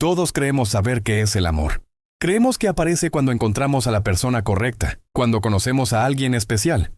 Todos creemos saber qué es el amor. Creemos que aparece cuando encontramos a la persona correcta, cuando conocemos a alguien especial,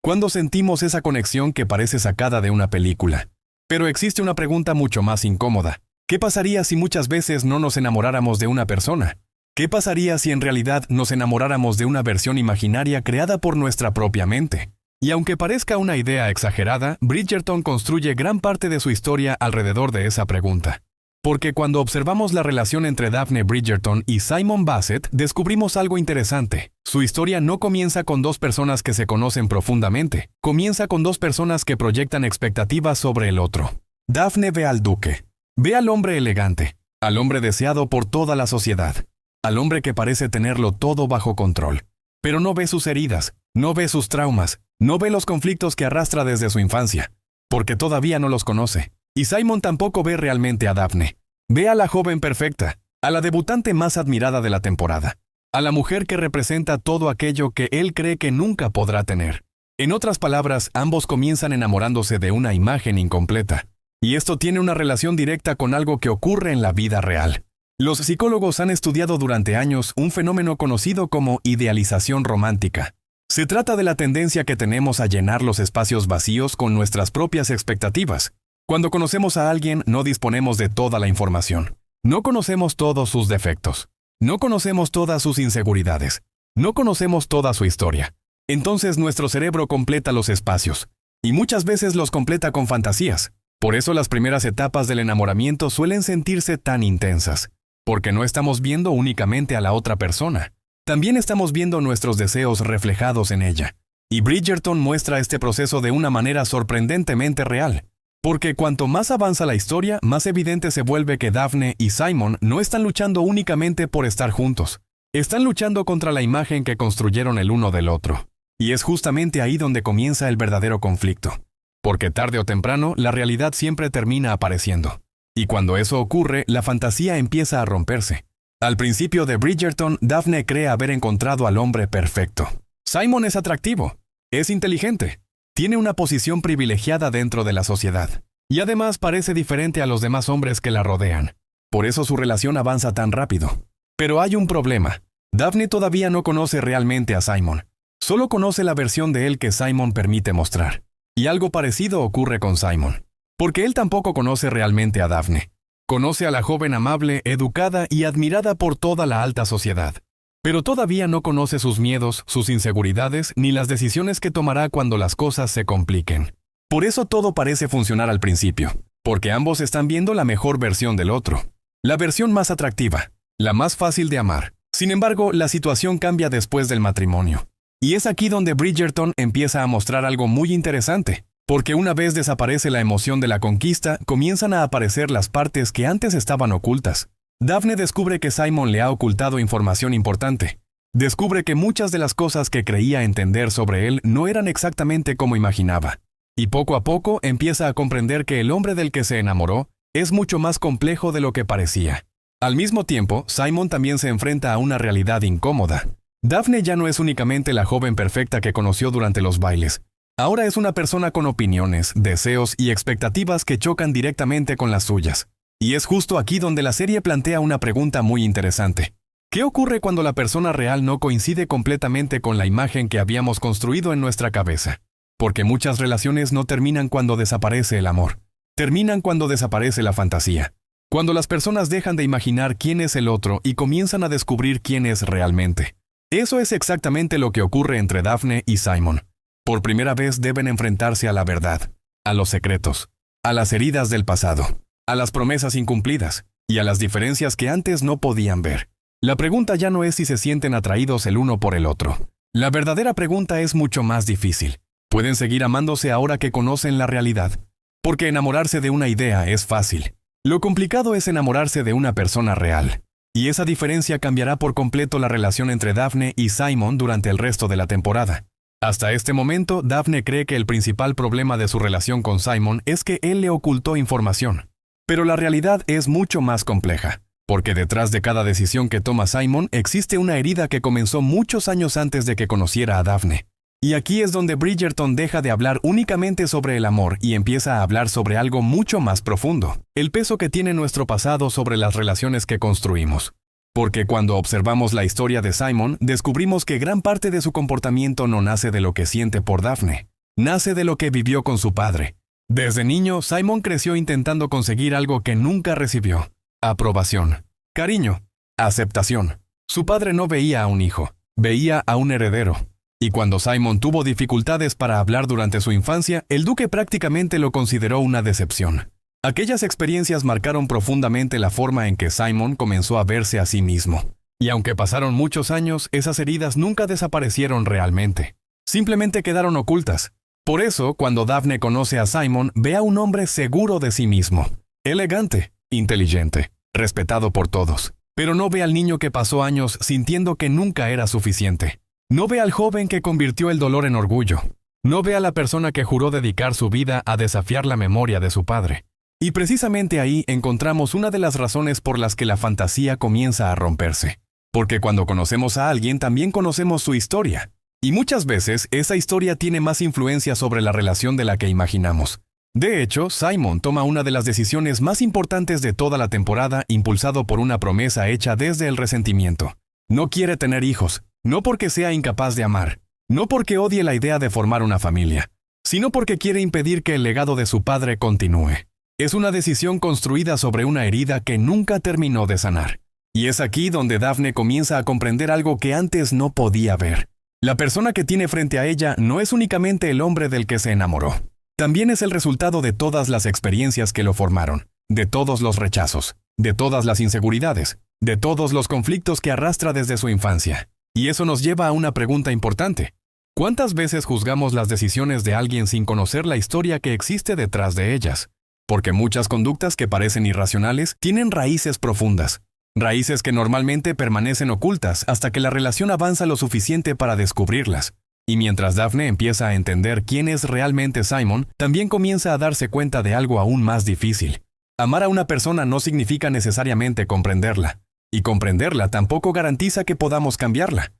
cuando sentimos esa conexión que parece sacada de una película. Pero existe una pregunta mucho más incómoda. ¿Qué pasaría si muchas veces no nos enamoráramos de una persona? ¿Qué pasaría si en realidad nos enamoráramos de una versión imaginaria creada por nuestra propia mente? Y aunque parezca una idea exagerada, Bridgerton construye gran parte de su historia alrededor de esa pregunta. Porque cuando observamos la relación entre Daphne Bridgerton y Simon Basset, descubrimos algo interesante. Su historia no comienza con dos personas que se conocen profundamente, comienza con dos personas que proyectan expectativas sobre el otro. Daphne ve al duque, ve al hombre elegante, al hombre deseado por toda la sociedad, al hombre que parece tenerlo todo bajo control. Pero no ve sus heridas, no ve sus traumas, no ve los conflictos que arrastra desde su infancia, porque todavía no los conoce. Y Simon tampoco ve realmente a Daphne. Ve a la joven perfecta, a la debutante más admirada de la temporada, a la mujer que representa todo aquello que él cree que nunca podrá tener. En otras palabras, ambos comienzan enamorándose de una imagen incompleta. Y esto tiene una relación directa con algo que ocurre en la vida real. Los psicólogos han estudiado durante años un fenómeno conocido como idealización romántica. Se trata de la tendencia que tenemos a llenar los espacios vacíos con nuestras propias expectativas. Cuando conocemos a alguien, no disponemos de toda la información. No conocemos todos sus defectos. No conocemos todas sus inseguridades. No conocemos toda su historia. Entonces nuestro cerebro completa los espacios. Y muchas veces los completa con fantasías. Por eso las primeras etapas del enamoramiento suelen sentirse tan intensas. Porque no estamos viendo únicamente a la otra persona. También estamos viendo nuestros deseos reflejados en ella. Y Bridgerton muestra este proceso de una manera sorprendentemente real. Porque cuanto más avanza la historia, más evidente se vuelve que Daphne y Simon no están luchando únicamente por estar juntos. Están luchando contra la imagen que construyeron el uno del otro. Y es justamente ahí donde comienza el verdadero conflicto. Porque tarde o temprano, la realidad siempre termina apareciendo. Y cuando eso ocurre, la fantasía empieza a romperse. Al principio de Bridgerton, Daphne cree haber encontrado al hombre perfecto. Simon es atractivo, es inteligente. Tiene una posición privilegiada dentro de la sociedad. Y además parece diferente a los demás hombres que la rodean. Por eso su relación avanza tan rápido. Pero hay un problema. Daphne todavía no conoce realmente a Simon. Solo conoce la versión de él que Simon permite mostrar. Y algo parecido ocurre con Simon. Porque él tampoco conoce realmente a Daphne. Conoce a la joven amable, educada y admirada por toda la alta sociedad. Pero todavía no conoce sus miedos, sus inseguridades, ni las decisiones que tomará cuando las cosas se compliquen. Por eso todo parece funcionar al principio, porque ambos están viendo la mejor versión del otro, la versión más atractiva, la más fácil de amar. Sin embargo, la situación cambia después del matrimonio. Y es aquí donde Bridgerton empieza a mostrar algo muy interesante, porque una vez desaparece la emoción de la conquista, comienzan a aparecer las partes que antes estaban ocultas. Daphne descubre que Simon le ha ocultado información importante. Descubre que muchas de las cosas que creía entender sobre él no eran exactamente como imaginaba. Y poco a poco empieza a comprender que el hombre del que se enamoró es mucho más complejo de lo que parecía. Al mismo tiempo, Simon también se enfrenta a una realidad incómoda. Daphne ya no es únicamente la joven perfecta que conoció durante los bailes. Ahora es una persona con opiniones, deseos y expectativas que chocan directamente con las suyas. Y es justo aquí donde la serie plantea una pregunta muy interesante. ¿Qué ocurre cuando la persona real no coincide completamente con la imagen que habíamos construido en nuestra cabeza? Porque muchas relaciones no terminan cuando desaparece el amor. Terminan cuando desaparece la fantasía. Cuando las personas dejan de imaginar quién es el otro y comienzan a descubrir quién es realmente. Eso es exactamente lo que ocurre entre Daphne y Simon. Por primera vez deben enfrentarse a la verdad, a los secretos, a las heridas del pasado, a las promesas incumplidas y a las diferencias que antes no podían ver. La pregunta ya no es si se sienten atraídos el uno por el otro. La verdadera pregunta es mucho más difícil. ¿Pueden seguir amándose ahora que conocen la realidad? Porque enamorarse de una idea es fácil. Lo complicado es enamorarse de una persona real. Y esa diferencia cambiará por completo la relación entre Daphne y Simon durante el resto de la temporada. Hasta este momento, Daphne cree que el principal problema de su relación con Simon es que él le ocultó información. Pero la realidad es mucho más compleja, porque detrás de cada decisión que toma Simon existe una herida que comenzó muchos años antes de que conociera a Daphne. Y aquí es donde Bridgerton deja de hablar únicamente sobre el amor y empieza a hablar sobre algo mucho más profundo, el peso que tiene nuestro pasado sobre las relaciones que construimos. Porque cuando observamos la historia de Simon, descubrimos que gran parte de su comportamiento no nace de lo que siente por Daphne, nace de lo que vivió con su padre. Desde niño, Simon creció intentando conseguir algo que nunca recibió: aprobación, cariño, aceptación. Su padre no veía a un hijo, veía a un heredero. Y cuando Simon tuvo dificultades para hablar durante su infancia, el duque prácticamente lo consideró una decepción. Aquellas experiencias marcaron profundamente la forma en que Simon comenzó a verse a sí mismo. Y aunque pasaron muchos años, esas heridas nunca desaparecieron realmente. Simplemente quedaron ocultas. Por eso, cuando Daphne conoce a Simon, ve a un hombre seguro de sí mismo, elegante, inteligente, respetado por todos. Pero no ve al niño que pasó años sintiendo que nunca era suficiente. No ve al joven que convirtió el dolor en orgullo. No ve a la persona que juró dedicar su vida a desafiar la memoria de su padre. Y precisamente ahí encontramos una de las razones por las que la fantasía comienza a romperse. Porque cuando conocemos a alguien también conocemos su historia. Y muchas veces esa historia tiene más influencia sobre la relación de la que imaginamos. De hecho, Simon toma una de las decisiones más importantes de toda la temporada, impulsado por una promesa hecha desde el resentimiento. No quiere tener hijos, no porque sea incapaz de amar, no porque odie la idea de formar una familia, sino porque quiere impedir que el legado de su padre continúe. Es una decisión construida sobre una herida que nunca terminó de sanar. Y es aquí donde Daphne comienza a comprender algo que antes no podía ver. La persona que tiene frente a ella no es únicamente el hombre del que se enamoró. También es el resultado de todas las experiencias que lo formaron, de todos los rechazos, de todas las inseguridades, de todos los conflictos que arrastra desde su infancia. Y eso nos lleva a una pregunta importante. ¿Cuántas veces juzgamos las decisiones de alguien sin conocer la historia que existe detrás de ellas? Porque muchas conductas que parecen irracionales tienen raíces profundas. Raíces que normalmente permanecen ocultas hasta que la relación avanza lo suficiente para descubrirlas. Y mientras Daphne empieza a entender quién es realmente Simon, también comienza a darse cuenta de algo aún más difícil. Amar a una persona no significa necesariamente comprenderla. Y comprenderla tampoco garantiza que podamos cambiarla.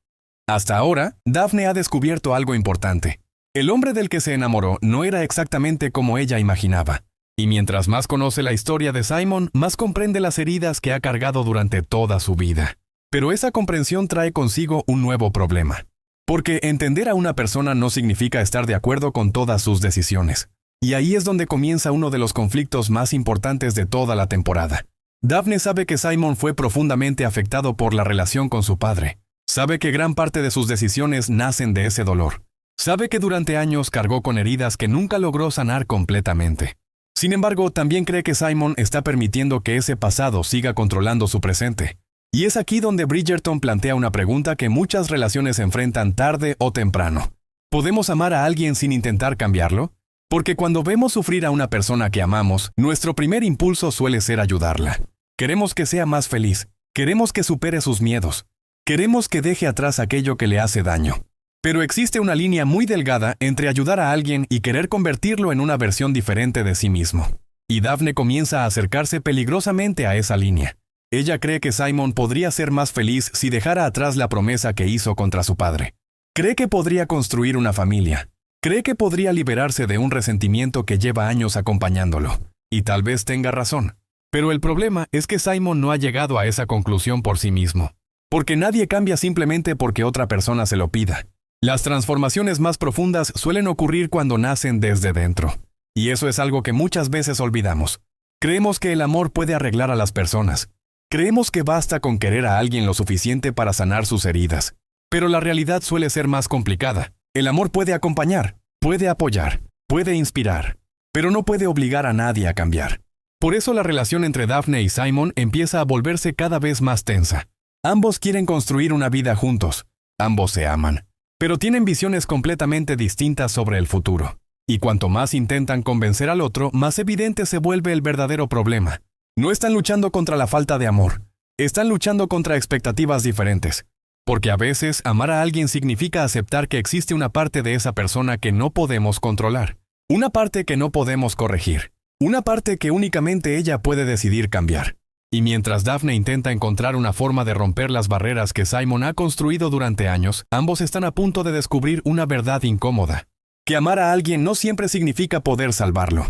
Hasta ahora, Daphne ha descubierto algo importante. El hombre del que se enamoró no era exactamente como ella imaginaba. Y mientras más conoce la historia de Simon, más comprende las heridas que ha cargado durante toda su vida. Pero esa comprensión trae consigo un nuevo problema. Porque entender a una persona no significa estar de acuerdo con todas sus decisiones. Y ahí es donde comienza uno de los conflictos más importantes de toda la temporada. Daphne sabe que Simon fue profundamente afectado por la relación con su padre. Sabe que gran parte de sus decisiones nacen de ese dolor. Sabe que durante años cargó con heridas que nunca logró sanar completamente. Sin embargo, también cree que Simon está permitiendo que ese pasado siga controlando su presente. Y es aquí donde Bridgerton plantea una pregunta que muchas relaciones enfrentan tarde o temprano. ¿Podemos amar a alguien sin intentar cambiarlo? Porque cuando vemos sufrir a una persona que amamos, nuestro primer impulso suele ser ayudarla. Queremos que sea más feliz, queremos que supere sus miedos, queremos que deje atrás aquello que le hace daño. Pero existe una línea muy delgada entre ayudar a alguien y querer convertirlo en una versión diferente de sí mismo. Y Daphne comienza a acercarse peligrosamente a esa línea. Ella cree que Simon podría ser más feliz si dejara atrás la promesa que hizo contra su padre. Cree que podría construir una familia. Cree que podría liberarse de un resentimiento que lleva años acompañándolo. Y tal vez tenga razón. Pero el problema es que Simon no ha llegado a esa conclusión por sí mismo. Porque nadie cambia simplemente porque otra persona se lo pida. Las transformaciones más profundas suelen ocurrir cuando nacen desde dentro. Y eso es algo que muchas veces olvidamos. Creemos que el amor puede arreglar a las personas. Creemos que basta con querer a alguien lo suficiente para sanar sus heridas. Pero la realidad suele ser más complicada. El amor puede acompañar, puede apoyar, puede inspirar, pero no puede obligar a nadie a cambiar. Por eso la relación entre Daphne y Simon empieza a volverse cada vez más tensa. Ambos quieren construir una vida juntos. Ambos se aman. Pero tienen visiones completamente distintas sobre el futuro. Y cuanto más intentan convencer al otro, más evidente se vuelve el verdadero problema. No están luchando contra la falta de amor. Están luchando contra expectativas diferentes. Porque a veces amar a alguien significa aceptar que existe una parte de esa persona que no podemos controlar. Una parte que no podemos corregir. Una parte que únicamente ella puede decidir cambiar. Y mientras Daphne intenta encontrar una forma de romper las barreras que Simon ha construido durante años, ambos están a punto de descubrir una verdad incómoda: que amar a alguien no siempre significa poder salvarlo.